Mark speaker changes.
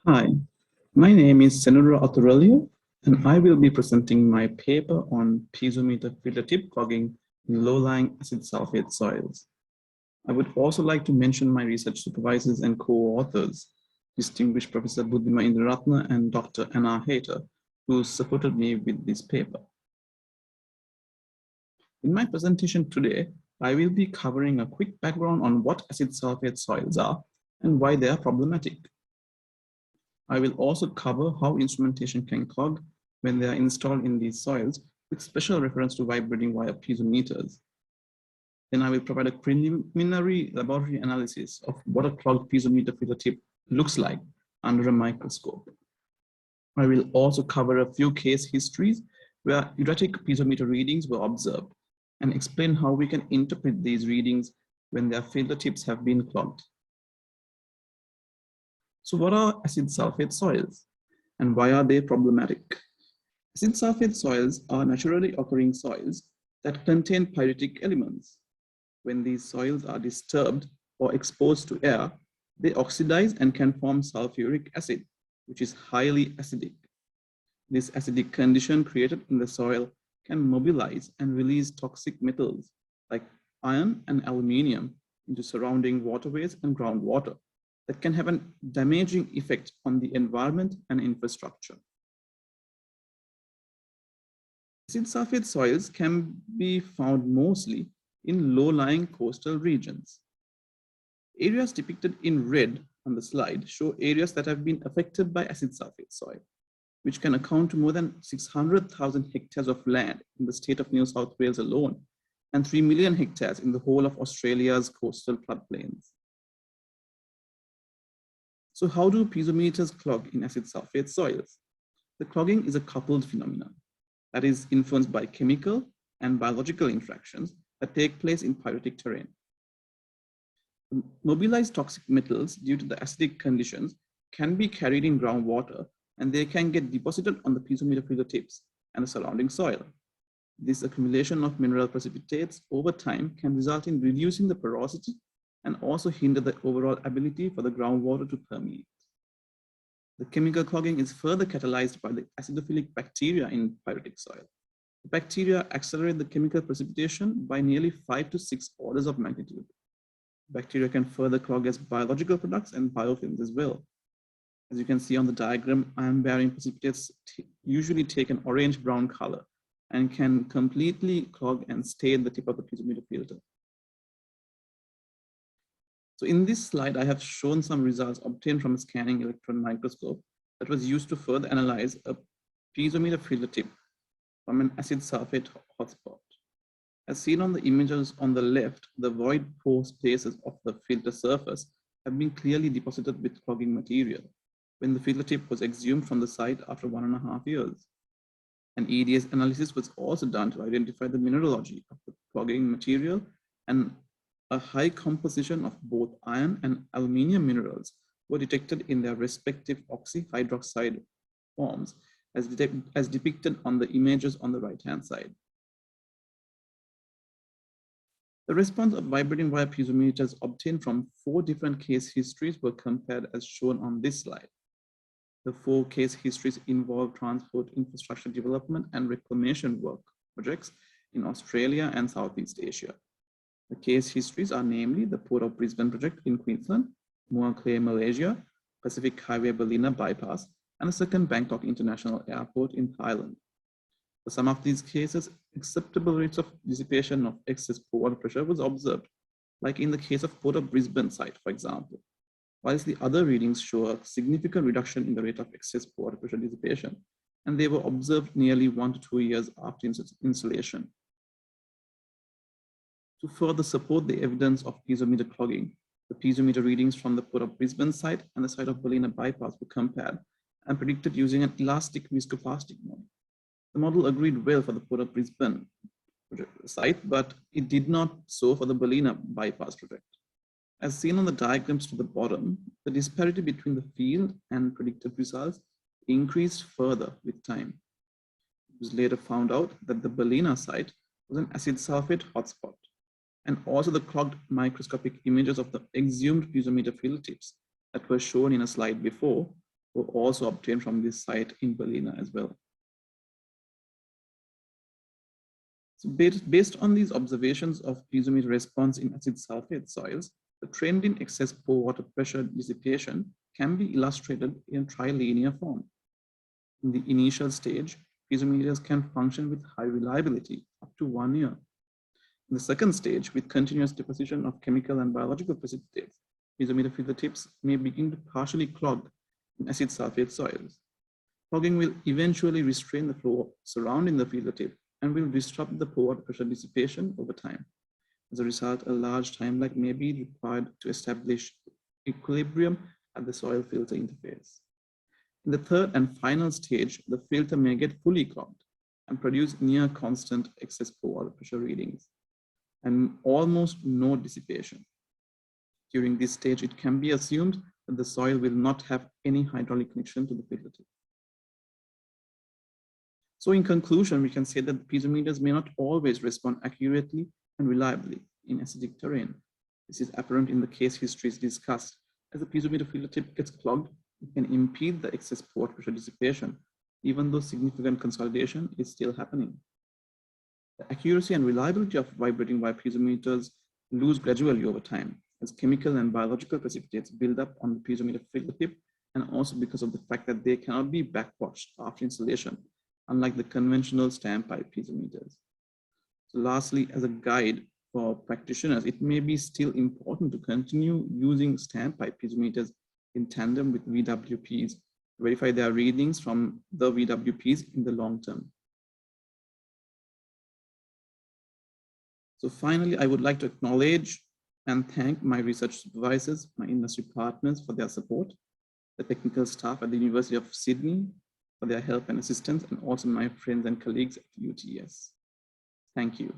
Speaker 1: Hi, my name is Senura Athuraliya, and I will be presenting my paper on piezometer filter tip clogging in low-lying acid sulfate soils. I would also like to mention my research supervisors and co-authors, distinguished Professor Buddhima Indraratna and Dr. Anna Heitor, who supported me with this paper. In my presentation today, I will be covering a quick background on what acid sulfate soils are and why they are problematic. I will also cover how instrumentation can clog when they are installed in these soils, with special reference to vibrating wire piezometers. Then I will provide a preliminary laboratory analysis of what a clogged piezometer filter tip looks like under a microscope. I will also cover a few case histories where erratic piezometer readings were observed and explain how we can interpret these readings when their filter tips have been clogged. So what are acid sulfate soils and why are they problematic? Acid sulfate soils are naturally occurring soils that contain pyritic elements. When these soils are disturbed or exposed to air, they oxidize and can form sulfuric acid, which is highly acidic. This acidic condition created in the soil can mobilize and release toxic metals like iron and aluminium into surrounding waterways and groundwater that can have a damaging effect on the environment and infrastructure. Acid sulfate soils can be found mostly in low-lying coastal regions. Areas depicted in red on the slide show areas that have been affected by acid sulfate soil, which can account to more than 600,000 hectares of land in the state of New South Wales alone, and 3 million hectares in the whole of Australia's coastal floodplains. So how do piezometers clog in acid sulfate soils? The clogging is a coupled phenomenon that is influenced by chemical and biological interactions that take place in pyritic terrain. Mobilized toxic metals due to the acidic conditions can be carried in groundwater and they can get deposited on the piezometer filter tips and the surrounding soil. This accumulation of mineral precipitates over time can result in reducing the porosity and also hinder the overall ability for the groundwater to permeate. The chemical clogging is further catalyzed by the acidophilic bacteria in pyritic soil. The bacteria accelerate the chemical precipitation by nearly 5 to 6 orders of magnitude. Bacteria can further clog as biological products and biofilms as well. As you can see on the diagram, iron-bearing precipitates usually take an orange-brown color and can completely clog and stain the tip of the piezometer filter. So in this slide, I have shown some results obtained from a scanning electron microscope that was used to further analyze a piezometer filter tip from an acid sulfate hotspot. As seen on the images on the left, the void pore spaces of the filter surface have been clearly deposited with clogging material when the filter tip was exhumed from the site after 1.5 years. An EDS analysis was also done to identify the mineralogy of the clogging material, and a high composition of both iron and aluminium minerals were detected in their respective oxyhydroxide forms as depicted on the images on the right-hand side. The response of vibrating wire piezometers obtained from 4 different case histories were compared as shown on this slide. The 4 case histories involve transport infrastructure development and reclamation work projects in Australia and Southeast Asia. The case histories are namely the Port of Brisbane project in Queensland, Muar Clay, Malaysia, Pacific Highway Buddhima bypass, and the second Bangkok International Airport in Thailand. For some of these cases, acceptable rates of dissipation of excess water pressure was observed, like in the case of Port of Brisbane site, for example, whilst the other readings show a significant reduction in the rate of excess water pressure dissipation, and they were observed nearly 1 to 2 years after installation. To further support the evidence of piezometer clogging, the piezometer readings from the Port of Brisbane site and the site of Buddhima bypass were compared and predicted using an elastic viscoplastic model. The model agreed well for the Port of Brisbane site, but it did not so for the Buddhima bypass project. As seen on the diagrams to the bottom, the disparity between the field and predicted results increased further with time. It was later found out that the Buddhima site was an acid sulfate hotspot, and also the clogged microscopic images of the exhumed piezometer filter tips that were shown in a slide before were also obtained from this site in Berlin as well. So based on these observations of piezometer response in acid sulfate soils, the trend in excess pore water pressure dissipation can be illustrated in trilinear form. In the initial stage, piezometers can function with high reliability up to 1 year. In the second stage, with continuous deposition of chemical and biological precipitates, piezometer filter tips may begin to partially clog in acid sulfate soils. Clogging will eventually restrain the flow surrounding the filter tip and will disrupt the pore water pressure dissipation over time. As a result, a large time lag may be required to establish equilibrium at the soil filter interface. In the third and final stage, the filter may get fully clogged and produce near constant excess pore water pressure readings and almost no dissipation. During this stage, it can be assumed that the soil will not have any hydraulic connection to the filter tip. So in conclusion, we can say that the piezometers may not always respond accurately and reliably in acidic terrain. This is apparent in the case histories discussed. As the piezometer filter tip gets clogged, it can impede the excess pore pressure dissipation, even though significant consolidation is still happening. The accuracy and reliability of vibrating wire piezometers lose gradually over time as chemical and biological precipitates build up on the piezometer filter tip, and also because of the fact that they cannot be backwashed after installation, unlike the conventional standpipe piezometers. So lastly, as a guide for practitioners, it may be still important to continue using standpipe piezometers in tandem with VWPs to verify their readings from the VWPs in the long term. So finally, I would like to acknowledge and thank my research supervisors, my industry partners for their support, the technical staff at the University of Sydney for their help and assistance, and also my friends and colleagues at UTS. Thank you.